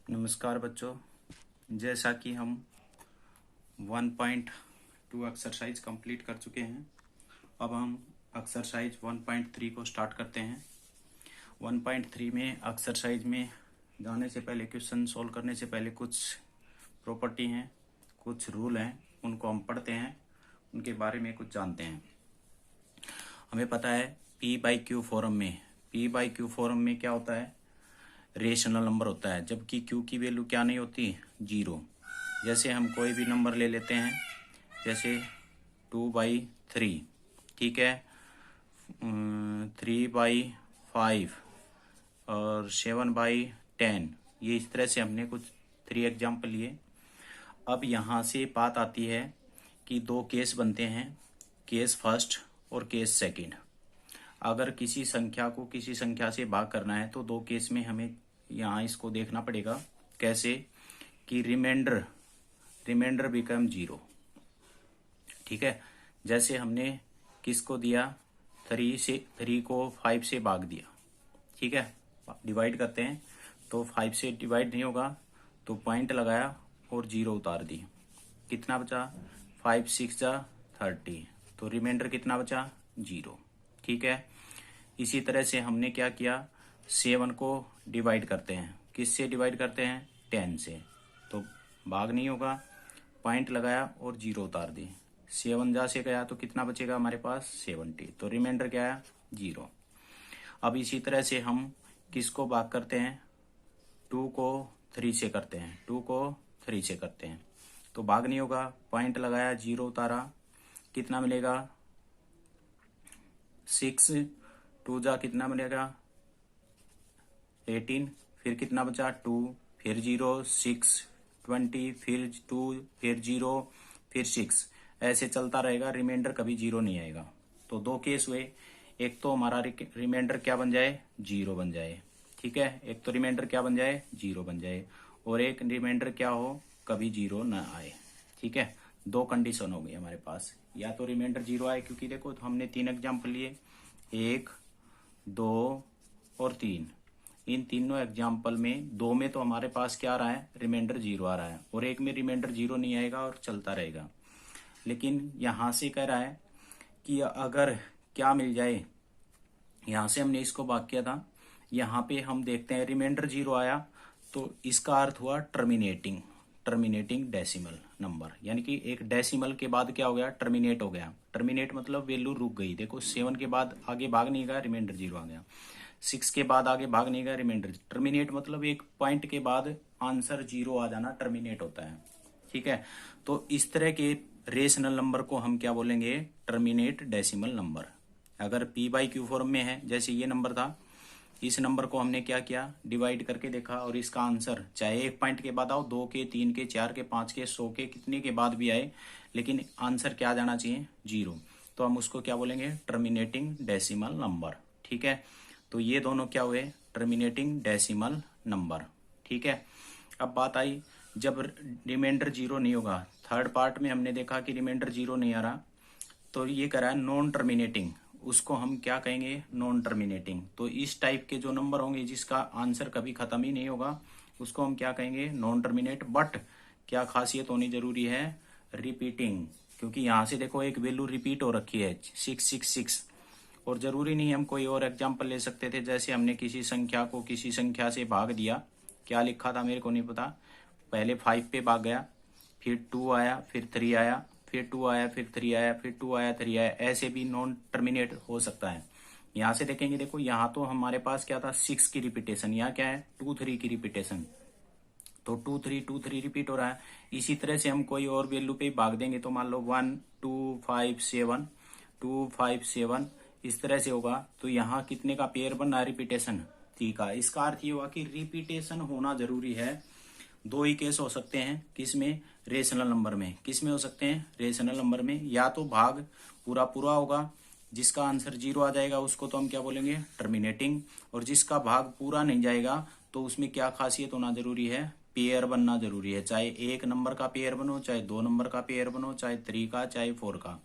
नमस्कार बच्चों। जैसा कि हम 1.2 एक्सरसाइज कंप्लीट कर चुके हैं, अब हम एक्सरसाइज 1.3 को स्टार्ट करते हैं। 1.3 में एक्सरसाइज में जाने से पहले, क्वेश्चन सॉल्व करने से पहले कुछ प्रॉपर्टी हैं, कुछ रूल हैं, उनको हम पढ़ते हैं, उनके बारे में कुछ जानते हैं। हमें पता है P/Q फॉर्म में क्या होता है, रेशनल नंबर होता है, जबकि Q की वैल्यू क्या नहीं होती, 0। जैसे हम कोई भी नंबर ले लेते हैं, जैसे 2/3, ठीक है, 3/5 और 7/10। ये इस तरह से हमने कुछ 3 एग्जाम्पल लिए। अब यहाँ से बात आती है कि दो केस बनते हैं, केस फर्स्ट और केस सेकंड। अगर किसी संख्या को किसी संख्या से भाग करना है तो दो केस में हमें यहाँ इसको देखना पड़ेगा। कैसे कि रिमाइंडर बिकम 0, ठीक है। जैसे हमने किसको दिया, 3 को 5 से भाग दिया, ठीक है, डिवाइड करते हैं तो 5 से डिवाइड नहीं होगा, तो पॉइंट लगाया और 0 उतार दी। कितना बचा, 5 6 जा 30, तो रिमाइंडर कितना बचा, 0, ठीक है। इसी तरह से हमने क्या किया, 7 को डिवाइड करते हैं, किससे डिवाइड करते हैं, 10 से, तो भाग नहीं होगा, पॉइंट लगाया और 0 उतार दी। 7 जा से गया तो कितना बचेगा हमारे पास, 70, तो रिमाइंडर क्या है, 0। अब इसी तरह से हम किसको भाग करते हैं, 2 को 3 से करते हैं, 2 को 3 से करते हैं, तो भाग नहीं होगा, पॉइंट लगाया, 0 उतारा, कितना मिलेगा, 6, 2 जा कितना मिलेगा, 18, फिर कितना बचा, 2, फिर 0, 6, 20, फिर 2, फिर 0, फिर 6, ऐसे चलता रहेगा, रिमाइंडर कभी 0 नहीं आएगा। तो दो केस हुए, एक तो हमारा रिमाइंडर क्या बन जाए, 0 बन जाए, ठीक है, एक तो रिमाइंडर क्या बन जाए, 0 बन जाए, और एक रिमाइंडर क्या हो, कभी 0 ना आए, ठीक है। दो कंडीशन हो गई हमारे पास, या तो रिमाइंडर 0 आए, क्योंकि देखो तो हमने 3 एग्जाम्पल लिए, 1, 2 और 3। इन तीनों एग्जाम्पल में 2 में तो हमारे पास क्या आ रहा है, रिमाइंडर 0 आ रहा है, और एक में रिमाइंडर 0 नहीं आएगा और चलता रहेगा। लेकिन यहाँ से कह रहा है कि अगर क्या मिल जाए, यहाँ से हमने इसको भाग किया था, यहाँ पे हम देखते हैं रिमाइंडर 0 आया, तो इसका अर्थ हुआ टर्मिनेटिंग डेसिमल नंबर, यानी कि एक डेसिमल के बाद क्या हो गया, टर्मिनेट हो गया। टर्मिनेट मतलब वैल्यू रुक गई। देखो 7 के बाद आगे भाग नहीं गया, रिमाइंडर 0 आ गया, 6 के बाद आगे भाग नहीं गया, रिमाइंडर। टर्मिनेट मतलब एक पॉइंट के बाद आंसर 0 आ जाना, टर्मिनेट होता है, ठीक है। तो इस तरह के रेशनल नंबर को हम क्या बोलेंगे, टर्मिनेट डेसिमल नंबर। अगर P/Q फॉर्म में है, जैसे ये नंबर था, इस नंबर को हमने क्या किया, डिवाइड करके देखा, और इसका आंसर चाहे एक पॉइंट के बाद आओ, 2 के, 3 के, 4 के, 5 के, 100 के, कितने के बाद भी आए, लेकिन आंसर क्या जाना चाहिए, 0, तो हम उसको क्या बोलेंगे, टर्मिनेटिंग डेसिमल नंबर, ठीक है। तो ये दोनों क्या हुए, टर्मिनेटिंग डेसिमल नंबर, ठीक है। अब बात आई जब रिमाइंडर 0 नहीं होगा, थर्ड पार्ट में हमने देखा कि रिमाइंडर 0 नहीं आ रहा, तो ये करा है नॉन टर्मिनेटिंग, उसको हम क्या कहेंगे, नॉन टर्मिनेटिंग। तो इस टाइप के जो नंबर होंगे जिसका आंसर कभी खत्म ही नहीं होगा, उसको हम क्या कहेंगे, नॉन टर्मिनेट। बट क्या खासियत होनी जरूरी है, रिपीटिंग, क्योंकि यहाँ से देखो एक वैल्यू रिपीट हो रखी है 666, और जरूरी नहीं हम कोई और एग्जाम्पल ले सकते थे। जैसे हमने किसी संख्या को किसी संख्या से भाग दिया, क्या लिखा था मेरे को नहीं पता, पहले 5 पे भाग गया, फिर 2 आया, फिर 3 आया, फिर 2 आया, फिर 3 आया, फिर 2 आया, 3 आया, ऐसे भी नॉन टर्मिनेट हो सकता है। यहाँ से देखेंगे, देखो यहाँ तो हमारे पास क्या था, 6 की रिपीटेशन, यहाँ क्या है, 2 3 की रिपीटेशन, तो 2 3 रिपीट हो रहा है। इसी तरह से हम कोई और वैल्यू पे भाग देंगे, तो मान लो 1 2 5 7 2 5 7, इस तरह से होगा, तो यहाँ कितने का पेयर बन रहा है, रिपीटेशन 3 का। इसका अर्थ ये हुआ कि रिपीटेशन होना जरूरी है। दो ही केस हो सकते हैं, किसमें, रेशनल नंबर में। किस में हो सकते हैं, रेशनल नंबर में, या तो भाग पूरा पूरा होगा, जिसका आंसर 0 आ जाएगा उसको तो हम क्या बोलेंगे, टर्मिनेटिंग, और जिसका भाग पूरा नहीं जाएगा तो उसमें क्या खासियत होना जरूरी है, पेयर बनना जरूरी है। चाहे एक नंबर का पेयर बनो, चाहे 2 नंबर का पेयर बनो, चाहे 3 का, चाहे 4 का।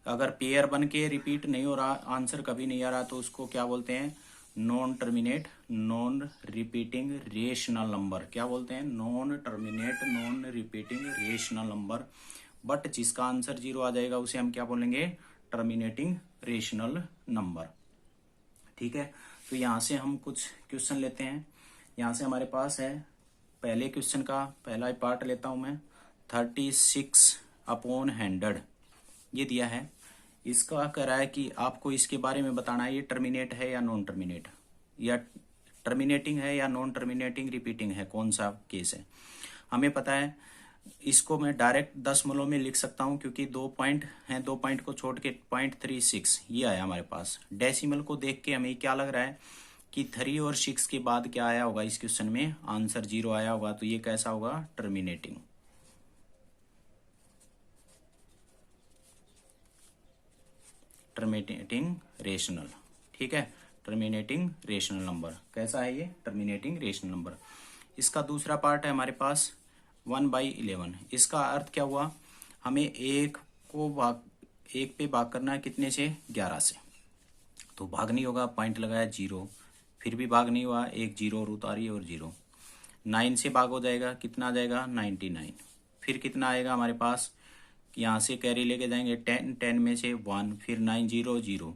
अगर पेयर बन के रिपीट नहीं हो रहा, आंसर कभी नहीं आ रहा, तो उसको क्या बोलते हैं, non terminate non repeating rational number, क्या बोलते हैं, non terminate non repeating rational number. But जिसका आंसर 0 आ जाएगा उसे हम क्या बोलेंगे, टर्मिनेटिंग रेशनल नंबर। ठीक है, तो यहां से हम कुछ क्वेश्चन लेते हैं। यहां से हमारे पास है पहले क्वेश्चन का पहला पार्ट लेता हूं मैं, 36/100 ये दिया है। इसका कह रहा है कि आपको इसके बारे में बताना है, ये टर्मिनेट है या नॉन टर्मिनेट, या टर्मिनेटिंग है या नॉन टर्मिनेटिंग रिपीटिंग है, कौन सा केस है। हमें पता है, इसको मैं डायरेक्ट दशमलव में लिख सकता हूं क्योंकि 2 पॉइंट हैं, 2 पॉइंट को छोड़ के 0.36 ये आया हमारे पास। डेसिमल को देख के हमें क्या लग रहा है कि 3 और 6 के बाद क्या आया होगा, इस क्वेश्चन में आंसर 0 आया होगा, तो ये कैसा होगा, टर्मिनेटिंग। टर्मिनेटिंग रेशनल, ठीक है, टर्मिनेटिंग रेशनल नंबर कैसा है, ये टर्मिनेटिंग रेशनल नंबर। इसका दूसरा पार्ट है हमारे पास 1/11। इसका अर्थ क्या हुआ, हमें एक पे भाग करना है कितने से, 11 से। तो भाग नहीं होगा, पॉइंट लगाया 0, फिर भी भाग नहीं हुआ, एक 0 और उतारी और 0। 9 से भाग हो जाएगा, कितना आ जाएगा, 99। फिर कितना आएगा हमारे पास, यहाँ से कैरी लेके जाएंगे 10, 10 में से 1, फिर 9 0 0,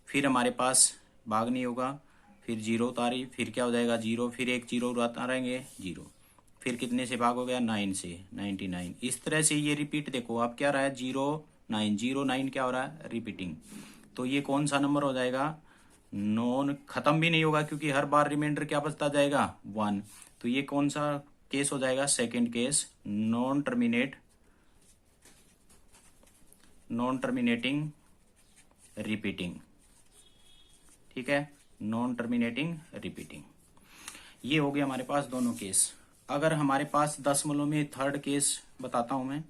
फिर हमारे पास भाग नहीं होगा, फिर 0 उतारी, फिर क्या हो जाएगा 0, फिर एक 0 उतारेंगे 0, फिर कितने से भाग हो गया, 9 से 99। इस तरह से ये रिपीट देखो आप क्या रहा है, 0 9 0 9 क्या हो रहा है, रिपीटिंग। तो ये कौन सा नंबर हो जाएगा, नॉन, खत्म भी नहीं होगा क्योंकि हर बार रिमाइंडर क्या बचता जाएगा, 1। तो ये कौन सा केस हो जाएगा, second case, non terminating repeating. ठीक है, नॉन टर्मिनेटिंग रिपीटिंग। ये हो गया हमारे पास दोनों केस। अगर हमारे पास दशमलव में थर्ड केस बताता हूं मैं,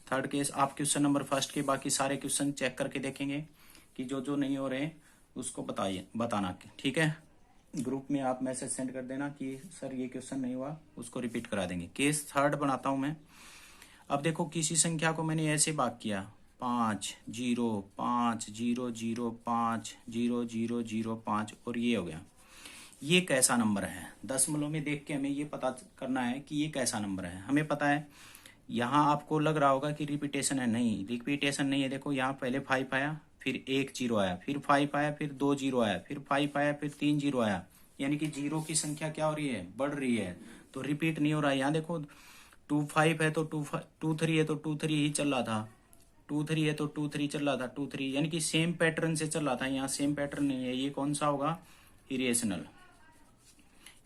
थर्ड केस आप क्वेश्चन नंबर फर्स्ट के बाकी सारे क्वेश्चन चेक करके देखेंगे कि जो जो नहीं हो रहे उसको बताना, ठीक है। ग्रुप में आप मैसेज सेंड कर देना कि सर ये क्वेश्चन नहीं हुआ, उसको रिपीट करा देंगे। केस थर्ड बनाता हूं मैं। अब देखो किसी संख्या को मैंने ऐसे भाग किया, 5 0 5 0 0 5 0 0 0 5, और ये हो गया। ये कैसा नंबर है, दशमलव में देख के हमें ये पता करना है कि ये कैसा नंबर है। हमें पता है, यहाँ आपको लग रहा होगा कि रिपीटेशन है, नहीं रिपीटेशन नहीं है। देखो यहाँ पहले 5 आया, फिर 1 0 आया, फिर 5 आया, फिर 2 0 आया, फिर 5 आया, फिर 3 0 आया, यानी कि 0 की संख्या क्या हो रही है, बढ़ रही है, तो रिपीट नहीं हो रहा है। यहाँ देखो 2 5 है तो 2 3 है तो 2 3 ही चल रहा था, 2 3 है तो 2 3 चल रहा था, 2 3 यानी कि सेम पैटर्न से चल रहा था। यहाँ सेम पैटर्न नहीं है, ये कौन सा होगा, इरेशनल।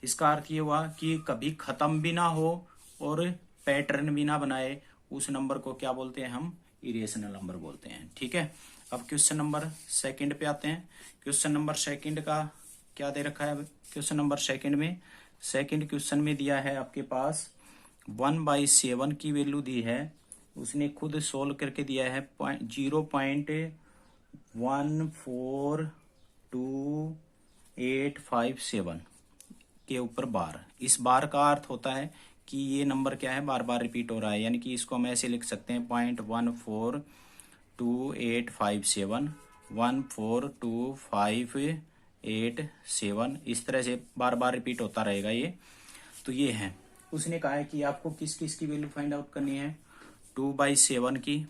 इसका अर्थ ये हुआ कि कभी खत्म भी ना हो और पैटर्न भी ना बनाए, उस नंबर को क्या बोलते हैं हम, इरेशनल नंबर बोलते हैं। ठीक है, अब क्वेश्चन नंबर सेकंड पे आते हैं। क्वेश्चन नंबर सेकंड का क्या दे रखा है, क्वेश्चन नंबर सेकंड में, सेकंड क्वेश्चन में दिया है आपके पास 1/7 की वैल्यू दी है, उसने खुद सोल्व करके दिया है 0.142857 के ऊपर बार। इस बार का अर्थ होता है कि ये नंबर क्या है, बार बार रिपीट हो रहा है, यानी कि इसको हम ऐसे लिख सकते हैं 0.142857 14258 इस तरह से बार बार रिपीट होता रहेगा ये। तो ये है, उसने कहा है कि आपको किस किस की वैल्यू फाइंड आउट करनी है, 2/7 की,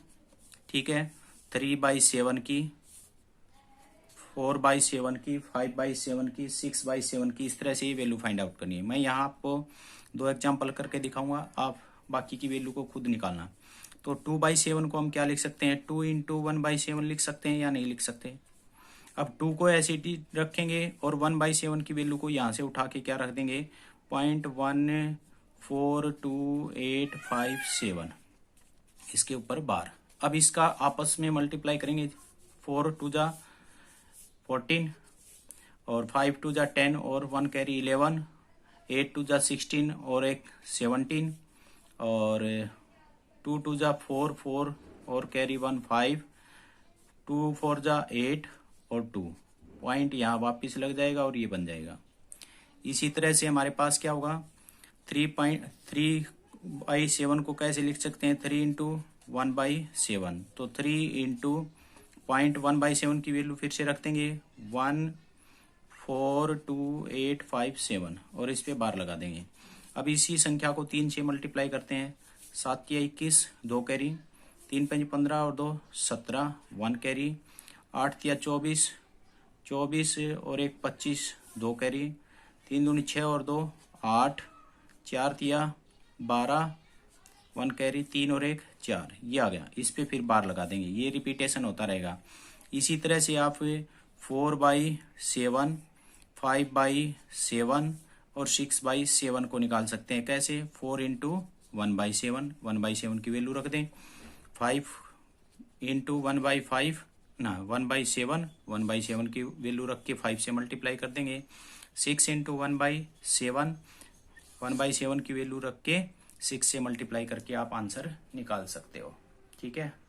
ठीक है, 3/7 की, 4/7 की, 5/7 की, 6/7 की, इस तरह से ये वैल्यू फाइंड आउट करनी है। मैं यहाँ आपको 2 एग्जाम्पल करके दिखाऊंगा, आप बाकी की वैल्यू को खुद निकालना। तो 2/7 को हम क्या लिख सकते हैं, 2 × 1/7 लिख सकते हैं या नहीं लिख सकते। अब 2 को ऐसे ही रखेंगे और 1/7 की वैल्यू को यहाँ से उठा के क्या रख देंगे, 0.1425857 इसके ऊपर बार। अब इसका आपस में मल्टीप्लाई करेंगे, 4 2 जा 14 और 5 2 जा 10 और 1 कैरी 11, 8 2 जा 16 और 1 17 और 2 2 जा 4 4 और कैरी 1 5, 2 4 जा 8 और 2 पॉइंट यहाँ वापिस लग जाएगा और ये बन जाएगा। इसी तरह से हमारे पास क्या होगा, 3/7 को कैसे लिख सकते हैं, 3 × 1/7, तो 3 × 0.1/7 की वैल्यू फिर से रख देंगे 42857 और इस पे बार लगा देंगे। अब इसी संख्या को 3 से मल्टीप्लाई करते हैं। 7 या 21 2 कैरी, 3 5 15 और 2 17 1 कैरी, 8 या 24 24 और 1 25 2 कैरी, 3 दूनी 6 और 2 8, 4 या 12 1 कैरी, 3 और 1 4, ये आ गया। इस पे फिर बार लगा देंगे, ये रिपीटेशन होता रहेगा। इसी तरह से आप 4/7 5/7 और 6/7 को निकाल सकते हैं। कैसे? 4 इंटू 1/7, 1/7 की वैल्यू रख दें। 5 इंटू 1/5 ना 1/7, 1/7 की वैल्यू रख के 5 से मल्टीप्लाई कर देंगे। 6 इंटू 1/7, 1/7 की वैल्यू रख के 6 से मल्टीप्लाई करके आप आंसर निकाल सकते हो। ठीक है।